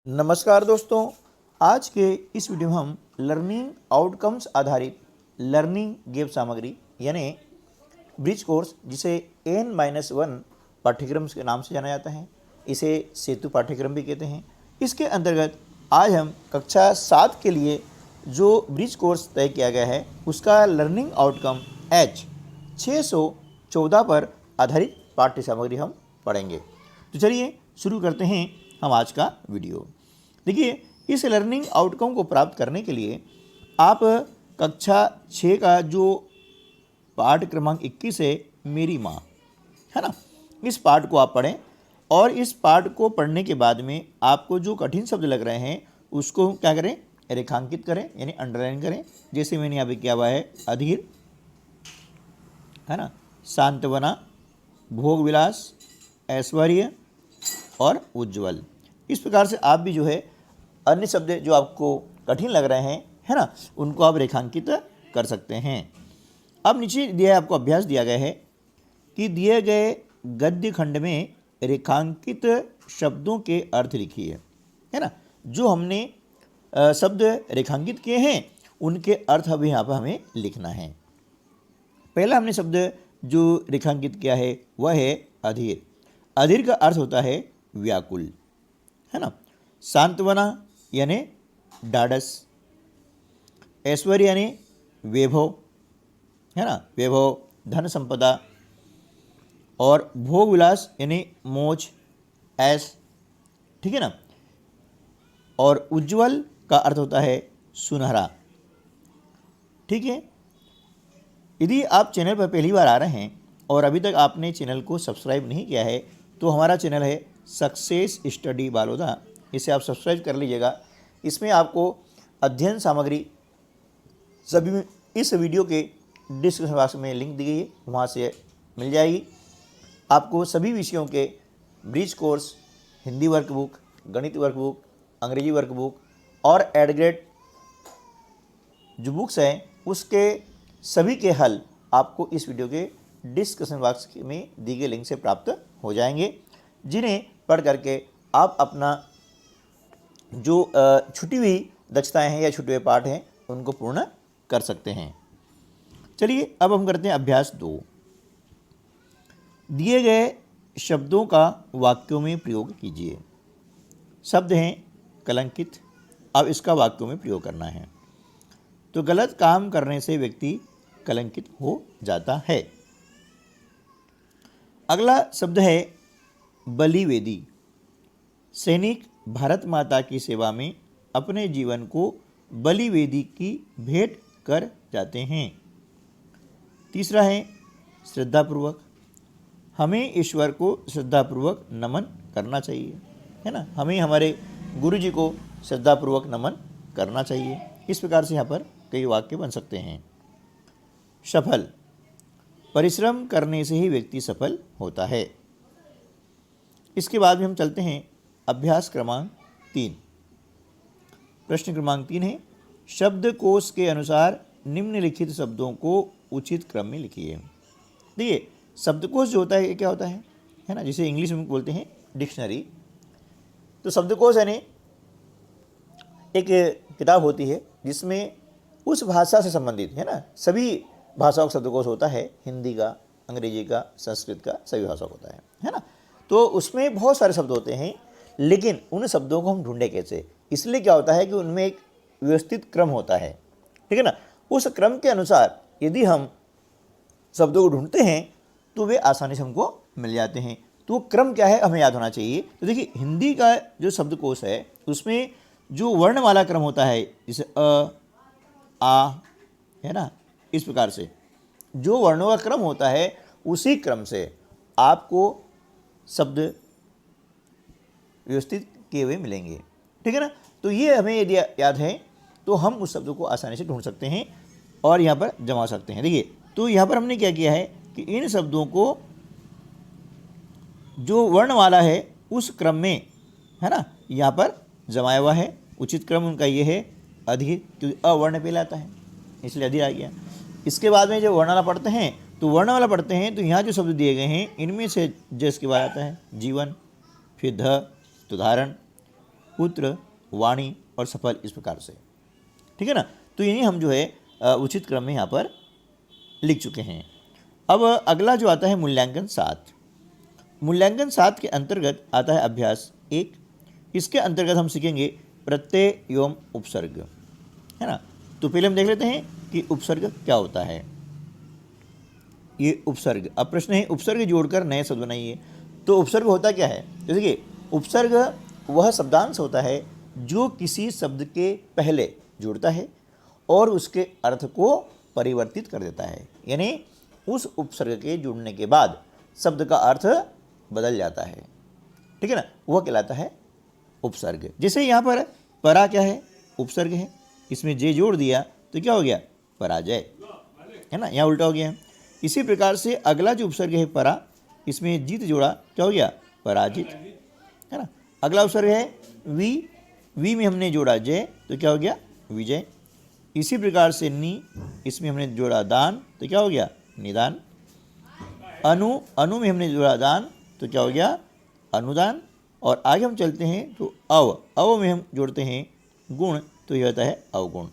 नमस्कार दोस्तों, आज के इस वीडियो में हम लर्निंग आउटकम्स आधारित लर्निंग गेम सामग्री यानी ब्रिज कोर्स, जिसे N-1 पाठ्यक्रम के नाम से जाना जाता है, इसे सेतु पाठ्यक्रम भी कहते हैं। इसके अंतर्गत आज हम कक्षा 7 के लिए जो ब्रिज कोर्स तय किया गया है उसका लर्निंग आउटकम H614 पर आधारित पाठ्य सामग्री हम पढ़ेंगे। तो चलिए शुरू करते हैं हम आज का वीडियो। देखिए, इस लर्निंग आउटकम को प्राप्त करने के लिए आप कक्षा 6 का जो पाठ क्रमांक 21 है, मेरी माँ, है ना, इस पाठ को आप पढ़ें और इस पाठ को पढ़ने के बाद में आपको जो कठिन शब्द लग रहे हैं उसको क्या करें, रेखांकित करें यानी अंडरलाइन करें। जैसे मैंने यहाँ पे किया हुआ है अधीर, है ना, सांत्वना, भोग विलास, ऐश्वर्य और उज्ज्वल। इस प्रकार से आप भी जो है अन्य शब्द जो आपको कठिन लग रहे हैं, है ना, उनको आप रेखांकित कर सकते हैं। अब नीचे दिया है, आपको अभ्यास दिया गया है कि दिए गए गद्य खंड में रेखांकित शब्दों के अर्थ लिखिए, है ना। जो हमने शब्द रेखांकित किए हैं उनके अर्थ अभी यहाँ पर हमें लिखना है। पहला हमने शब्द जो रेखांकित किया है वह है अधीर। अधीर का अर्थ होता है व्याकुल, है ना। सांत्वना यानी ढाढ़स, ऐश्वर्य यानी वैभव, है ना, वैभव, धन संपदा, और भोग विलास यानी मौज, ऐश, ठीक है ना। और उज्ज्वल का अर्थ होता है सुनहरा, ठीक है। यदि आप चैनल पर पहली बार आ रहे हैं और अभी तक आपने चैनल को सब्सक्राइब नहीं किया है तो हमारा चैनल है सक्सेस स्टडी बालोदा, इसे आप सब्सक्राइब कर लीजिएगा। इसमें आपको अध्ययन सामग्री सभी इस वीडियो के डिस्क्रिप्शन बॉक्स में लिंक दी गई है, वहाँ से मिल जाएगी। आपको सभी विषयों के ब्रिज कोर्स, हिंदी वर्कबुक, गणित वर्कबुक, अंग्रेजी वर्कबुक और एड ग्रेड जो बुक्स हैं उसके सभी के हल आपको इस वीडियो के डिस्क्रिप्शन बॉक्स में दी गई लिंक से प्राप्त हो जाएंगे, जिन्हें पढ़ करके आप अपना जो छुटी हुई दक्षताएं हैं या छुटे हुए पाठ हैं उनको पूर्ण कर सकते हैं। चलिए अब हम करते हैं अभ्यास 2। दिए गए शब्दों का वाक्यों में प्रयोग कीजिए। शब्द हैं कलंकित, अब इसका वाक्यों में प्रयोग करना है। तो गलत काम करने से व्यक्ति कलंकित हो जाता है। अगला शब्द है बलिवेदी। सैनिक भारत माता की सेवा में अपने जीवन को बलिवेदी की भेंट कर जाते हैं। तीसरा है श्रद्धापूर्वक। हमें ईश्वर को श्रद्धापूर्वक नमन करना चाहिए, है ना, हमें हमारे गुरु जी को श्रद्धापूर्वक नमन करना चाहिए। इस प्रकार से यहाँ पर कई वाक्य बन सकते हैं। सफल, परिश्रम करने से ही व्यक्ति सफल होता है। इसके बाद में हम चलते हैं अभ्यास क्रमांक 3। प्रश्न क्रमांक 3 है, शब्दकोश के अनुसार निम्नलिखित शब्दों को उचित क्रम में लिखिए। देखिए, शब्दकोश जो होता है ये क्या होता है ना, जिसे इंग्लिश में बोलते हैं डिक्शनरी। तो शब्दकोश यानी एक किताब होती है जिसमें उस भाषा से संबंधित, है ना, सभी भाषाओं का शब्दकोश होता है, हिंदी का, अंग्रेजी का, संस्कृत का, सभी भाषा होता है ना। तो उसमें बहुत सारे शब्द होते हैं, लेकिन उन शब्दों को हम ढूंढे कैसे, इसलिए क्या होता है कि उनमें एक व्यवस्थित क्रम होता है, ठीक है ना। उस क्रम के अनुसार यदि हम शब्दों को ढूंढते हैं तो वे आसानी से हमको मिल जाते हैं। तो वो क्रम क्या है हमें याद होना चाहिए। तो देखिए, हिंदी का जो शब्दकोश है उसमें जो वर्णमाला क्रम होता है, जैसे अ, आ, है ना, इस प्रकार से जो वर्णों का क्रम होता है उसी क्रम से आपको शब्द व्यवस्थित किए हुए मिलेंगे, ठीक है ना। तो ये हमें यदि याद है तो हम उस शब्द को आसानी से ढूंढ सकते हैं और यहाँ पर जमा सकते हैं। देखिए, तो यहाँ पर हमने क्या किया है कि इन शब्दों को जो वर्णमाला है उस क्रम में, है ना, यहाँ पर जमाया हुआ है। उचित क्रम उनका ये है अधीर, क्योंकि अवर्ण पहले आता है इसलिए अधीर आ गया। इसके बाद में जब वर्णमाला पढ़ते हैं तो वर्णमाला पढ़ते हैं तो यहाँ जो शब्द दिए गए हैं इनमें से जस के बाद आता है जीवन, फिर ध, तो धारण, पुत्र, वाणी और सफल, इस प्रकार से। ठीक है ना। तो इन्हें हम जो है उचित क्रम में यहाँ पर लिख चुके हैं। अब अगला जो आता है मूल्यांकन 7। मूल्यांकन 7 के अंतर्गत आता है अभ्यास 1। इसके अंतर्गत हम सीखेंगे प्रत्यय एवं उपसर्ग, है ना। तो पहले हम देख लेते हैं कि उपसर्ग क्या होता है। ये उपसर्ग, अब प्रश्न है उपसर्ग जोड़कर नए शब्द बनाइए। तो उपसर्ग होता क्या है, जैसे कि उपसर्ग वह शब्दांश होता है जो किसी शब्द के पहले जुड़ता है और उसके अर्थ को परिवर्तित कर देता है, यानी उस उपसर्ग के जुड़ने के बाद शब्द का अर्थ बदल जाता है। ठीक है ना, वह कहलाता है उपसर्ग। जैसे यहाँ पर परा क्या है, उपसर्ग है, इसमें जे जोड़ दिया तो क्या हो गया, पराजय, है ना, यहाँ उल्टा हो गया। इसी प्रकार से अगला जो उपसर्ग है परा, इसमें जीत जोड़ा, क्या हो गया, पराजित, है ना। अगला उपसर्ग है वी, वी में हमने जोड़ा जय तो क्या हो गया, विजय। इसी प्रकार से नी, इसमें हमने जोड़ा दान तो क्या हो गया, निदान। अनु, अनु में हमने जोड़ा दान तो क्या हो गया, अनुदान। और आगे हम चलते हैं तो अव, अव में हम जोड़ते हैं गुण तो यह होता है अवगुण।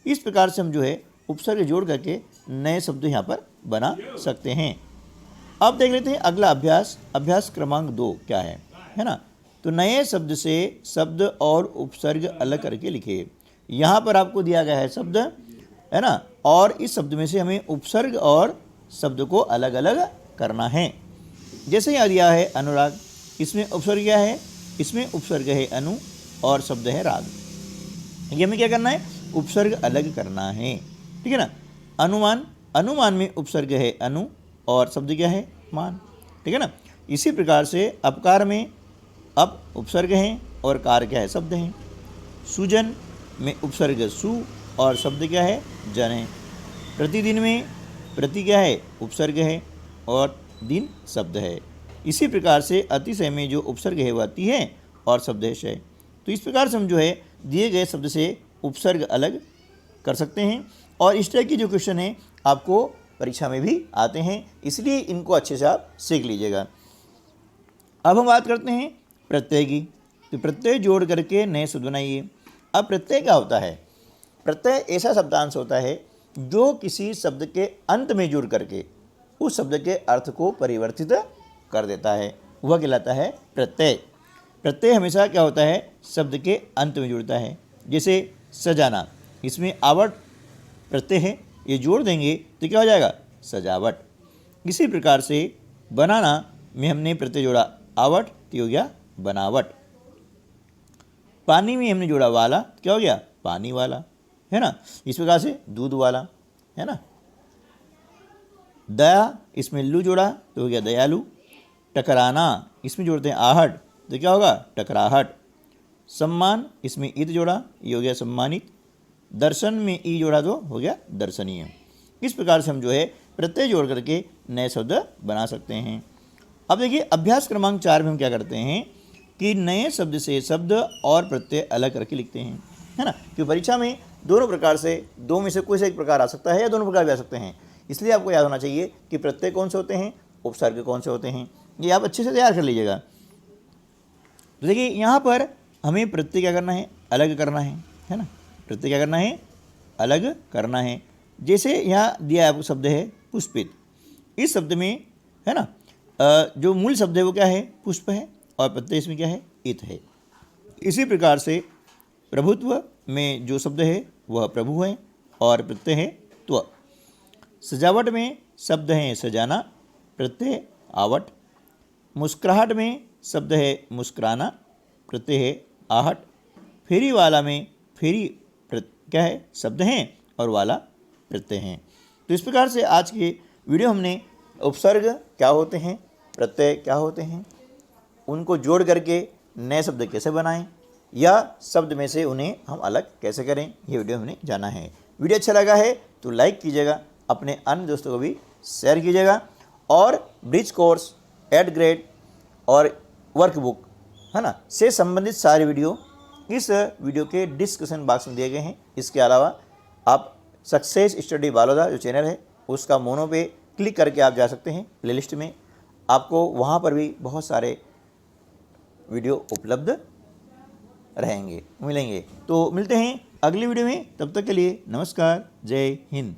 इस प्रकार से हम जो है उपसर्ग जोड़ करके नए शब्द यहाँ पर बना सकते हैं। अब देख लेते हैं अगला अभ्यास, अभ्यास क्रमांक 2 क्या है ना। तो नए शब्द से शब्द और उपसर्ग अलग करके लिखिए। यहाँ पर आपको दिया गया है शब्द, है ना, और इस शब्द में से हमें उपसर्ग और शब्द को अलग अलग करना है। जैसे यहाँ दिया है अनुराग, इसमें उपसर्ग क्या है, इसमें उपसर्ग है अनु और शब्द है राग। ये हमें क्या करना है, उपसर्ग अलग करना है। ठीक है ना। अनुमान, अनुमान में उपसर्ग है अनु और शब्द क्या है, मान। ठीक है ना। इसी प्रकार से अपकार में अप उपसर्ग है और कार क्या है, शब्द है। सुजन में उपसर्ग सु और शब्द क्या है, जन है। प्रतिदिन में प्रति क्या है, उपसर्ग है और दिन शब्द है। इसी प्रकार से अतिशय में जो उपसर्ग है वह अति है और शब्द है शय। तो इस प्रकार से हम जो है दिए गए शब्द से उपसर्ग अलग कर सकते हैं। और इस तरह की जो क्वेश्चन है आपको परीक्षा में भी आते हैं, इसलिए इनको अच्छे से आप सीख लीजिएगा। अब हम बात करते हैं प्रत्यय की। तो प्रत्यय जोड़ करके नए शब्द बनाइए। अब प्रत्यय क्या होता है, प्रत्यय ऐसा शब्दांश होता है जो किसी शब्द के अंत में जुड़ करके उस शब्द के अर्थ को परिवर्तित कर देता है, वह कहलाता है प्रत्यय। प्रत्यय हमेशा क्या होता है, शब्द के अंत में जुड़ता है। जैसे सजाना, इसमें आवट प्रत्यय है, ये जोड़ देंगे तो क्या हो जाएगा, सजावट। इसी प्रकार से बनाना में हमने प्रत्यय जोड़ा आवट तो हो गया बनावट। पानी में हमने जोड़ा वाला तो क्या हो गया, पानी वाला, है ना। इस प्रकार से दूध वाला, है ना। दया, इसमें लू जोड़ा तो हो गया दयालु। टकराना, इसमें जोड़ते हैं आहट तो क्या होगा, टकराहट। सम्मान, इसमें ईद जोड़ा ये हो गया सम्मानित। दर्शन में ई जोड़ा तो हो गया दर्शनीय। इस प्रकार से हम जो है प्रत्यय जोड़ करके नए शब्द बना सकते हैं। अब देखिए अभ्यास क्रमांक 4 में हम क्या करते हैं कि नए शब्द से शब्द और प्रत्यय अलग करके लिखते हैं, है ना। क्योंकि परीक्षा में दोनों प्रकार से, दो में से कोई से एक प्रकार आ सकता है या दोनों प्रकार भी आ सकते हैं। इसलिए आपको याद होना चाहिए कि प्रत्यय कौन से होते हैं, उपसर्ग कौन से होते हैं, ये आप अच्छे से तैयार कर लीजिएगा। तो देखिए यहाँ पर हमें प्रत्यय क्या करना है, अलग करना है ना। प्रत्यय क्या करना है, अलग करना है। जैसे यहाँ दिया आपको शब्द है पुष्पित, इस शब्द में है ना जो मूल शब्द है वो क्या है, पुष्प है, और प्रत्यय इसमें क्या है, इत है। इसी प्रकार से प्रभुत्व में जो शब्द है वह प्रभु है और प्रत्यय है त्व। सजावट में शब्द है सजाना, प्रत्यय आवट। मुस्कुराहट में शब्द है मुस्कुराना, प्रत्यय है आहट। फेरी वाला में फेरी क्या है, शब्द हैं और वाला प्रत्यय हैं। तो इस प्रकार से आज के वीडियो हमने उपसर्ग क्या होते हैं, प्रत्यय क्या होते हैं, उनको जोड़ करके नए शब्द कैसे बनाएं या शब्द में से उन्हें हम अलग कैसे करें, ये वीडियो हमने जाना है। वीडियो अच्छा लगा है तो लाइक कीजिएगा, अपने अन्य दोस्तों को भी शेयर कीजिएगा। और ब्रिज कोर्स, एड ग्रेड और वर्कबुक, है ना, से संबंधित सारे वीडियो इस वीडियो के डिस्क्रिप्शन बॉक्स में दिए गए हैं। इसके अलावा आप सक्सेस स्टडी बालोदा जो चैनल है उसका मोनो पे क्लिक करके आप जा सकते हैं प्लेलिस्ट में, आपको वहाँ पर भी बहुत सारे वीडियो उपलब्ध रहेंगे मिलेंगे। तो मिलते हैं अगली वीडियो में, तब तक के लिए नमस्कार, जय हिंद।